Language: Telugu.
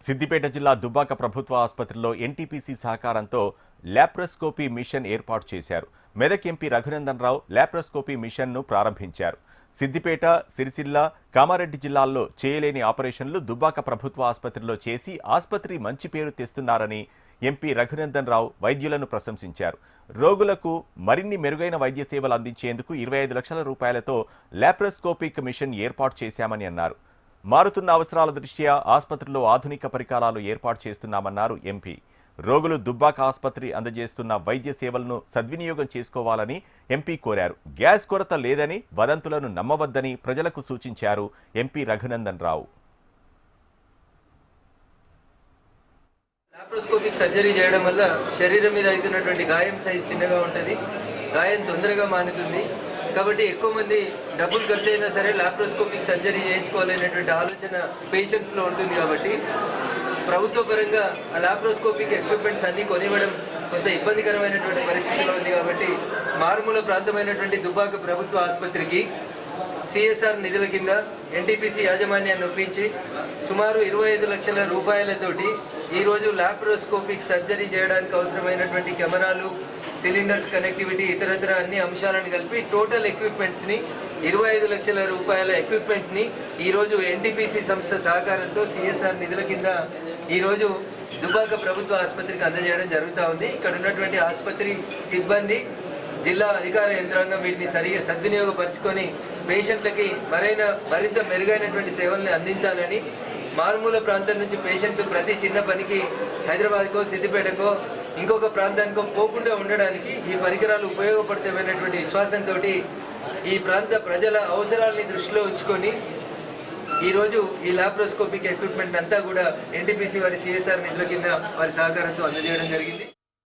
సిద్దిపేట జిల్లా దుబ్బాక ప్రభుత్వ ఆసుపత్రిలో ఎన్టీపీసీ సహకారంతో ల్యాప్రోస్కోపీ మిషన్ ఏర్పాటు చేశారు. మెదక్ ఎంపీ రఘునందన్ రావు ల్యాప్రోస్కోపీ మిషన్ను ప్రారంభించారు. సిద్దిపేట, సిరిసిల్ల, కామారెడ్డి జిల్లాల్లో చేయలేని ఆపరేషన్లు దుబ్బాక ప్రభుత్వ ఆసుపత్రిలో చేసి ఆసుపత్రి మంచి పేరు తెస్తున్నారని ఎంపీ రఘునందన్ రావు వైద్యులను ప్రశంసించారు. రోగులకు మరిన్ని మెరుగైన వైద్య సేవలు అందించేందుకు 25 లక్షల రూపాయలతో ల్యాప్రోస్కోపిక్ మిషన్ ఏర్పాటు చేశామని అన్నారు. మారుతున్న అవసరాల దృష్ట్యా ఆసుపత్రిలో ఆధునిక పరికరాలు ఏర్పాటు చేస్తున్నామన్నారు ఎంపీ. రోగులు దుబ్బాక ఆసుపత్రి అందజేస్తున్న వైద్య సేవలను సద్వినియోగం చేసుకోవాలని ఎంపీ కోరారు. గ్యాస్ కొరత లేదని, వదంతులను నమ్మవద్దని ప్రజలకు సూచించారు MP Raghunandan Rao. Laparoscopic surgery చేయడం వల్ల శరీరం మీద అవుతున్నటువంటి గాయం సైజ్ చిన్నగా ఉంటుంది, గాయం తొందరగా మానుతుంది. కాబట్టి ఎక్కువ మంది డబ్బులు ఖర్చు అయినా సరే లాప్రోస్కోపిక్ సర్జరీ చేయించుకోవాలనేటువంటి ఆలోచన పేషెంట్స్లో ఉంటుంది. కాబట్టి ప్రభుత్వ పరంగా ఆ లాప్రోస్కోపిక్ ఎక్విప్మెంట్స్ అన్నీ కొనివ్వడం కొంత ఇబ్బందికరమైనటువంటి పరిస్థితిలో ఉంది. కాబట్టి మారుమూల ప్రాంతమైనటువంటి దుబ్బాక ప్రభుత్వ ఆసుపత్రికి సిఎస్ఆర్ నిధుల కింద ఎన్టీపీసీ యాజమాన్యాన్ని ఒప్పించి సుమారు 25 లక్షల రూపాయలతోటి ఈరోజు లాప్రోస్కోపిక్ సర్జరీ చేయడానికి అవసరమైనటువంటి కెమెరాలు, సిలిండర్స్, కనెక్టివిటీ, ఇతరత్ర అన్ని అంశాలను కలిపి టోటల్ ఎక్విప్మెంట్స్ని 25 లక్షల రూపాయల ఎక్విప్మెంట్ని ఈరోజు ఎన్టీపీసీ సంస్థ సహకారంతో సిఎస్ఆర్ నిధుల కింద ఈరోజు దుబ్బాక ప్రభుత్వ ఆసుపత్రికి అందజేయడం జరుగుతూ ఉంది. ఇక్కడ ఉన్నటువంటి ఆసుపత్రి సిబ్బంది, జిల్లా అధికార యంత్రాంగం వీటిని సరిగా సద్వినియోగపరుచుకొని పేషెంట్లకి మరింత మెరుగైనటువంటి సేవల్ని అందించాలని, మారుమూల ప్రాంతం నుంచి పేషెంట్ ప్రతి చిన్న పనికి హైదరాబాద్కో, సిద్దిపేటకో, ఇంకొక ప్రాంతానికో పోకుండా ఉండడానికి ఈ పరికరాలు ఉపయోగపడతాయనేటువంటి విశ్వాసంతో ఈ ప్రాంత ప్రజల అవసరాలని దృష్టిలో ఉంచుకొని ఈరోజు ఈ లాప్రోస్కోపిక్ ఎక్విప్మెంట్ అంతా కూడా ఎన్టీపీసీ వారి సిఎస్ఆర్ నిధుల కింద వారి సహకారంతో అందజేయడం జరిగింది.